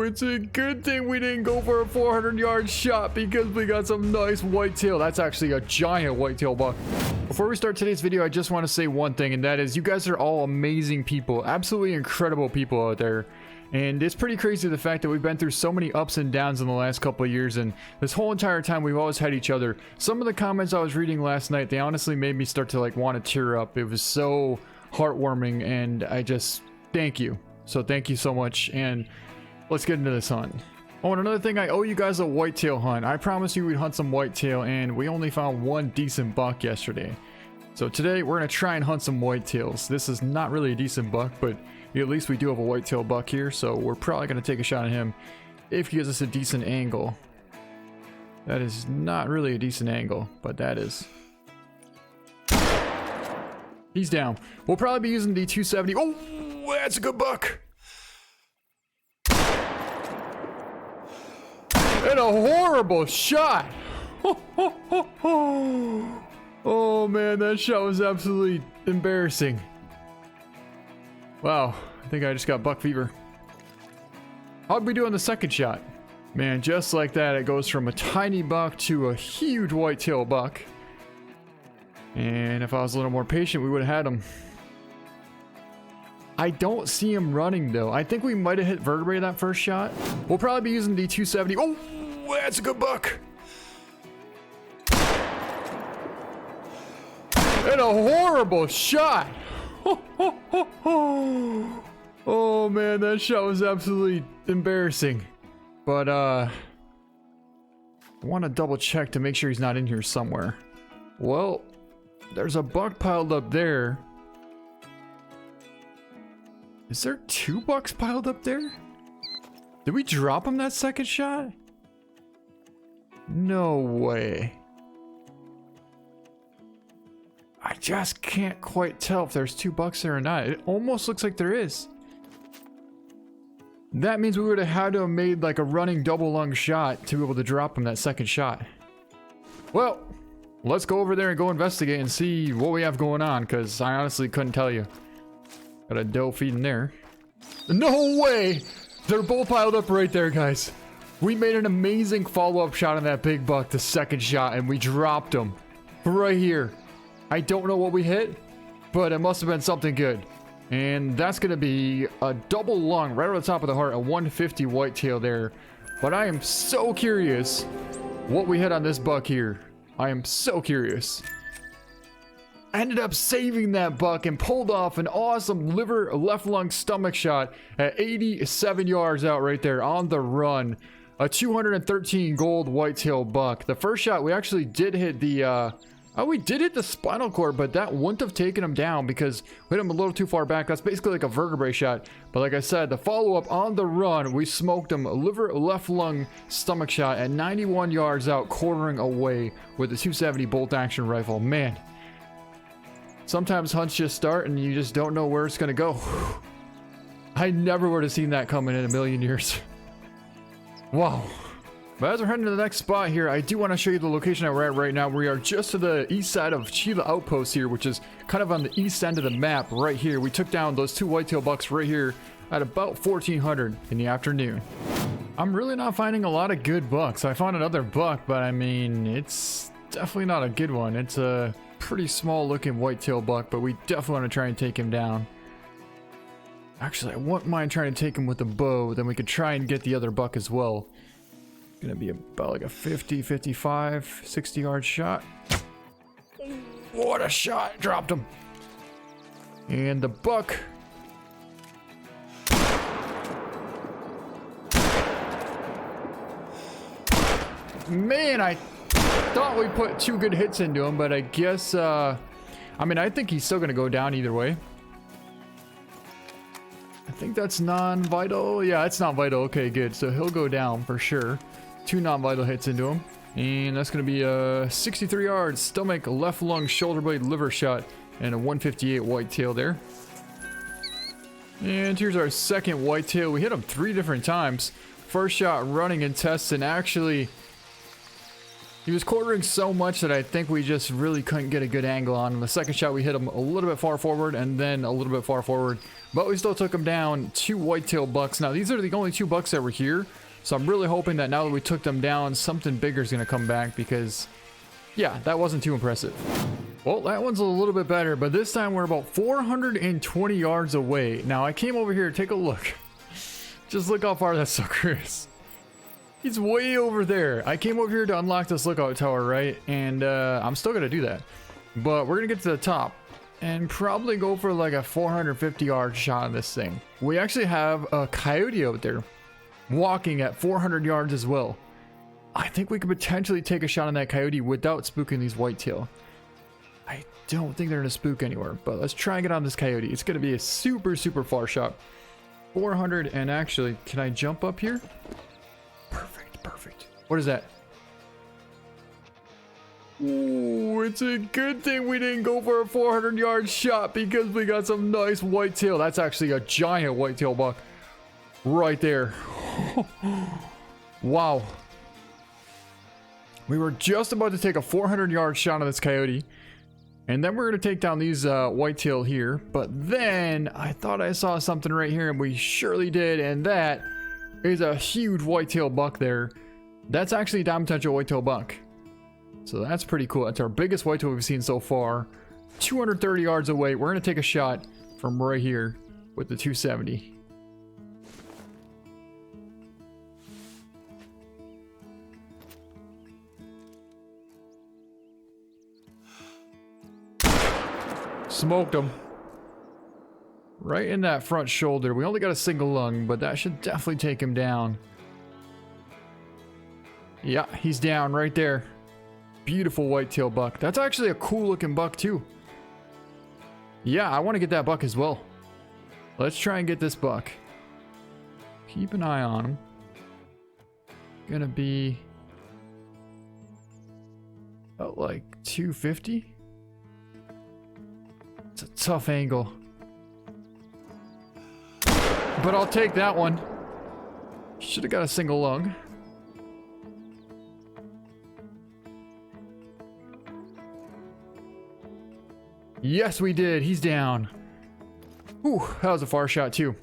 it's a good thing we didn't go for a 400-yard shot because we got some nice whitetail. That's actually a giant whitetail buck. Before we start today's video, I just want to say one thing, and that is you guys are all amazing people, absolutely incredible people out there. And it's pretty crazy the fact that we've been through so many ups and downs in the last couple of years, and this whole entire time we've always had each other. Some of the comments I was reading last night, they honestly made me start to like want to tear up. It was so heartwarming, and I just thank you. So thank you so much, and let's get into this hunt. Oh, and another thing, I owe you guys a whitetail hunt. I promised you we'd hunt some whitetail, and we only found one decent buck yesterday. So today we're gonna try and hunt some whitetails. This is not really a decent buck, but at least we do have a whitetail buck here, so we're probably gonna take a shot at him if he gives us a decent angle. That is not really a decent angle, but that is. He's down. We'll probably be using the 270. Oh, that's a good buck. And a horrible shot. Oh man, that shot was absolutely embarrassing. Wow, I think I just got buck fever. How'd we do on the second shot? Man, just like that, it goes from a tiny buck to a huge whitetail buck. And if I was a little more patient, we would have had him. I don't see him running though. I think we might have hit vertebrae that first shot. We'll probably be using the 270. Oh, that's a good buck. And a horrible shot. Oh man, that shot was absolutely embarrassing. But I want to double check to make sure he's not in here somewhere. Well, there's a buck piled up there. Is there two bucks piled up there? Did we drop him that second shot? No way. I just can't quite tell if there's two bucks there or not. It almost looks like there is. That means we would have had to have made like a running double lung shot to be able to drop him that second shot. Well, let's go over there and go investigate and see what we have going on, because I honestly couldn't tell you. Got a doe feeding there. No way! They're both piled up right there, guys. We made an amazing follow-up shot on that big buck, the second shot, and we dropped him right here. I don't know what we hit, but it must have been something good. And that's going to be a double lung right on the top of the heart, a 150 whitetail there. But I am so curious what we hit on this buck here. I am so curious. I ended up saving that buck and pulled off an awesome liver left lung stomach shot at 87 yards out right there on the run. A 213 gold whitetail buck. The first shot we actually did hit the we did hit the spinal cord, but that wouldn't have taken him down because we hit him a little too far back. That's basically like a vertebrae shot. But like I said, the follow-up on the run, we smoked him. Liver left lung stomach shot at 91 yards out, quartering away with the 270 bolt action rifle. Man, sometimes hunts just start and you just don't know where it's gonna go. I never would have seen that coming in a million years. Wow. But as we're heading to the next spot here, I do want to show you the location that we're at right now. We are just to the east side of Chille Outpost here, which is kind of on the east end of the map right here. We took down those two whitetail bucks right here at about 1400 in the afternoon. I'm really not finding a lot of good bucks. I found another buck, but I mean, it's definitely not a good one. It's a pretty small looking whitetail buck, but we definitely want to try and take him down. Actually, I wouldn't mind trying to take him with a bow, then we could try and get the other buck as well. Gonna be about like a 50, 55, 60 yard shot. What a shot! Dropped him. And the buck. Man, I thought we put two good hits into him, but I guess, I mean, I think he's still gonna go down either way. I think that's non-vital. Yeah, it's not vital. Okay, good. So he'll go down for sure. Two non-vital hits into him. And that's going to be a 63 yards stomach, left lung, shoulder blade, liver shot, and a 158 whitetail there. And here's our second whitetail. We hit him 3 different times. First shot running in tests, and actually He was quartering so much that I think we just really couldn't get a good angle on him. The second shot, we hit him a little bit far forward and then a little bit far forward. But we still took him down. 2 whitetail bucks. Now, these are the only 2 bucks that were here. So I'm really hoping that now that we took them down, something bigger is going to come back because, yeah, that wasn't too impressive. Well, that one's a little bit better, but this time we're about 420 yards away. Now, I came over here to take a look. Just look how far that sucker is. He's way over there. I came over here to unlock this lookout tower, right? And I'm still gonna do that. But we're gonna get to the top and probably go for like a 450 yard shot on this thing. We actually have a coyote out there walking at 400 yards as well. I think we could potentially take a shot on that coyote without spooking these whitetail. I don't think they're gonna spook anywhere, but let's try and get on this coyote. It's gonna be a super, super far shot. 400, and actually, can I jump up here? Perfect, perfect. What is that? Ooh, it's a good thing we didn't go for a 400 yard shot because we got some nice whitetail. That's actually a giant whitetail buck right there. Wow. We were just about to take a 400 yard shot on this coyote. And then we're going to take down these whitetail here. But then I thought I saw something right here, and we surely did. And that is a huge whitetail buck there. That's actually a diamond potential whitetail buck. So that's pretty cool. That's our biggest whitetail we've seen so far. 230 yards away. We're going to take a shot from right here with the 270. Smoked him. Right in that front shoulder. We only got a single lung, but that should definitely take him down. Yeah, he's down right there. Beautiful whitetail buck. That's actually a cool looking buck too. Yeah, I want to get that buck as well. Let's try and get this buck. Keep an eye on him. Gonna be about like 250. It's a tough angle. But I'll take that one. Should have got a single lung. Yes, we did. He's down. Ooh, that was a far shot too.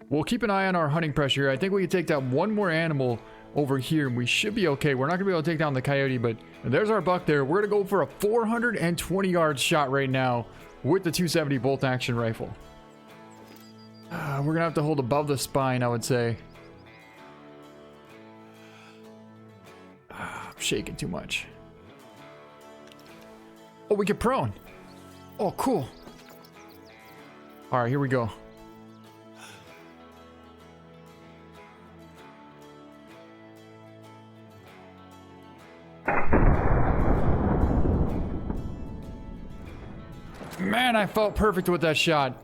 We'll keep an eye on our hunting pressure. I think we can take down one more animal over here and we should be okay. We're not gonna be able to take down the coyote, but there's our buck there. We're gonna go for a 420 yard shot right now with the 270 bolt action rifle. We're gonna have to hold above the spine, I would say. I'm shaking too much. Oh, we get prone. Oh, cool. All right, here we go. Man, I felt perfect with that shot.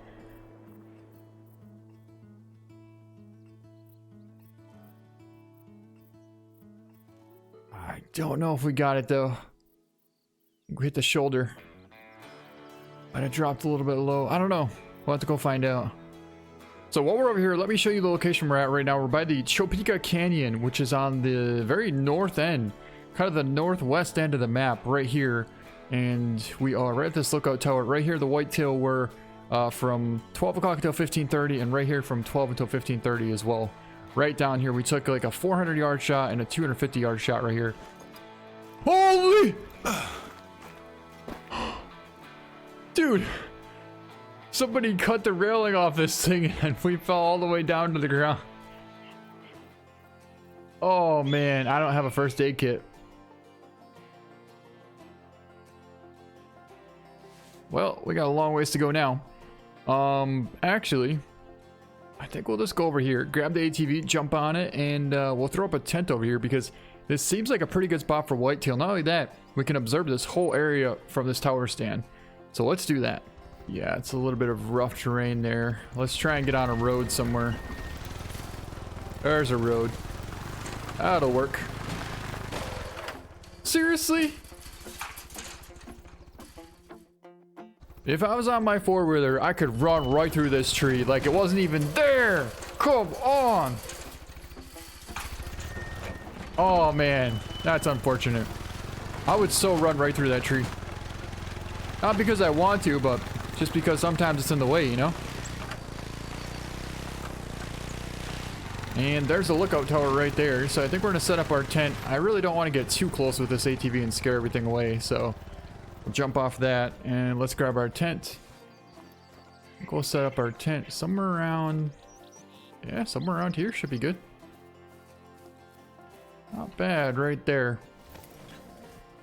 I don't know if we got it though. We hit the shoulder. Might have dropped a little bit low. I don't know. We'll have to go find out. So while we're over here, let me show you the location we're at right now. We're by the Chopeka Canyon, which is on the very north end, kind of the northwest end of the map right here. And we are right at this lookout tower. Right here, the whitetail were from 12 o'clock until 15:30, and right here from 12 until 15:30 as well. Right down here, we took like a 400 yard shot and a 250 yard shot right here. Holy! Dude! Somebody cut the railing off this thing and we fell all the way down to the ground. Oh man, I don't have a first aid kit. Well, we got a long ways to go now. Actually, I think we'll just go over here, grab the ATV, jump on it, and we'll throw up a tent over here because this seems like a pretty good spot for whitetail. Not only that, we can observe this whole area from this tower stand. So let's do that. Yeah, it's a little bit of rough terrain there. Let's try and get on a road somewhere. There's a road. That'll work. Seriously? If I was on my four-wheeler, I could run right through this tree like it wasn't even there. Come on. Oh man, that's unfortunate. I would so run right through that tree. Not because I want to, but just because sometimes it's in the way, you know? And there's a lookout tower right there. So I think we're going to set up our tent. I really don't want to get too close with this ATV and scare everything away. So we'll jump off that and let's grab our tent. We'll set up our tent somewhere around... Yeah, somewhere around here should be good. Not bad right there.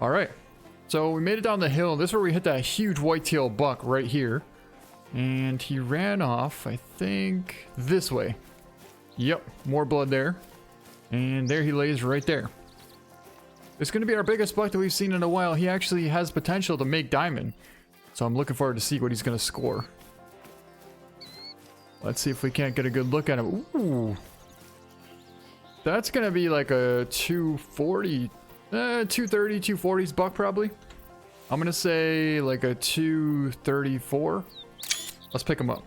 Alright. So we made it down the hill. This is where we hit that huge whitetail buck right here. And he ran off, I think, this way. Yep, more blood there. And there he lays right there. It's going to be our biggest buck that we've seen in a while. He actually has potential to make diamond. So I'm looking forward to see what he's going to score. Let's see if we can't get a good look at him. Ooh. That's going to be like a 240, 230, 240s buck probably. I'm going to say like a 234. Let's pick him up.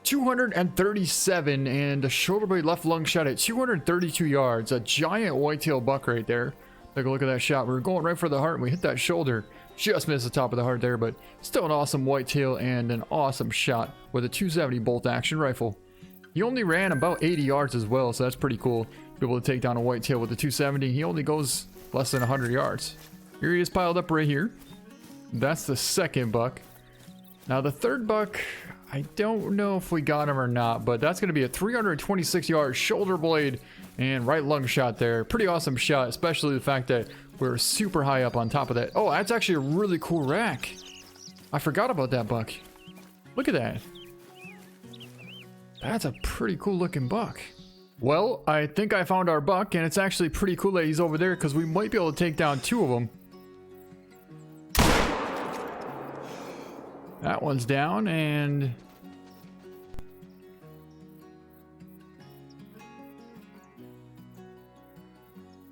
237 and a shoulder blade left lung shot at 232 yards. A giant whitetail buck right there. Take a look at that shot. We were going right for the heart and we hit that shoulder. Just missed the top of the heart there, but still an awesome whitetail and an awesome shot with a 270 bolt action rifle. He only ran about 80 yards as well, so that's pretty cool. Be able to take down a whitetail with a 270. He only goes less than 100 yards. Here he is piled up right here. That's the second buck. Now the third buck, I don't know if we got him or not, but that's going to be a 326 yard shoulder blade and right lung shot there. Pretty awesome shot, especially the fact that we're super high up on top of that. Oh, that's actually a really cool rack. I forgot about that buck. Look at that. That's a pretty cool looking buck. Well, I think I found our buck, and it's actually pretty cool that he's over there because we might be able to take down two of them. That one's down, and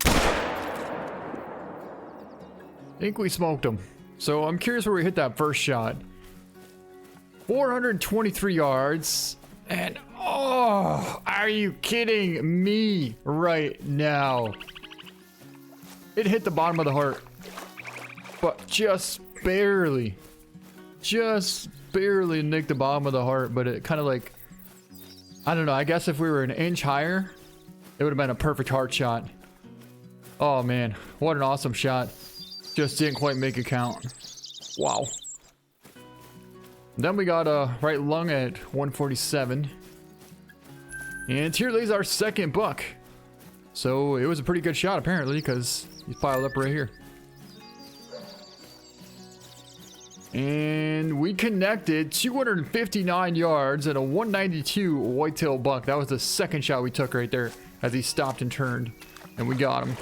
I think we smoked him. So I'm curious where we hit that first shot. 423 yards. And oh, are you kidding me right now? It hit the bottom of the heart. But just barely. Just barely nicked the bottom of the heart. But it kind of like, I don't know. I guess if we were an inch higher, it would have been a perfect heart shot. Oh man, what an awesome shot. Just didn't quite make it count. Wow. Then we got a right lung at 147. And here lays our second buck. So it was a pretty good shot apparently because he's piled up right here. And we connected 259 yards and a 192 whitetail buck. That was the second shot we took right there as he stopped and turned. And we got him.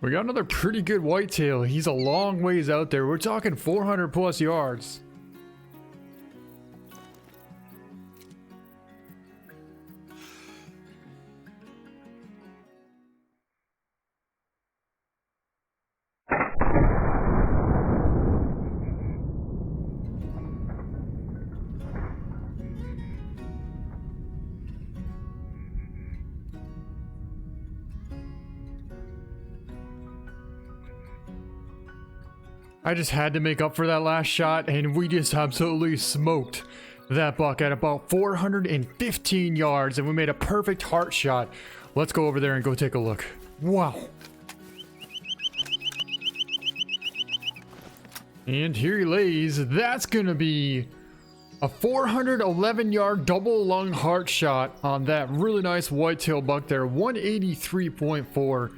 We got another pretty good whitetail. He's a long ways out there. We're talking 400 plus yards. I just had to make up for that last shot, and we just absolutely smoked that buck at about 415 yards, and we made a perfect heart shot. Let's go over there and go take a look. Wow. And here he lays. That's gonna be a 411 yard double lung heart shot on that really nice whitetail buck there. 183.4.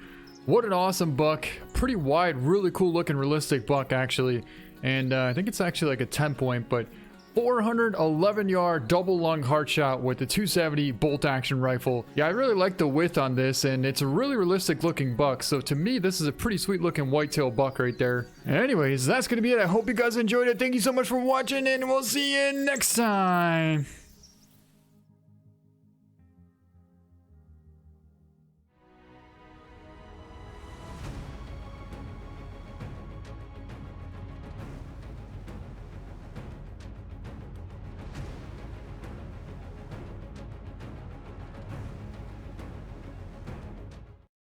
What an awesome buck. Pretty wide, really cool looking realistic buck actually. And I think it's actually like a 10 point, but 411 yard double lung heart shot with the 270 bolt action rifle. Yeah, I really like the width on this, and it's a really realistic looking buck. So to me, this is a pretty sweet looking whitetail buck right there. Anyways, that's gonna be it. I hope you guys enjoyed it. Thank you so much for watching, and we'll see you next time.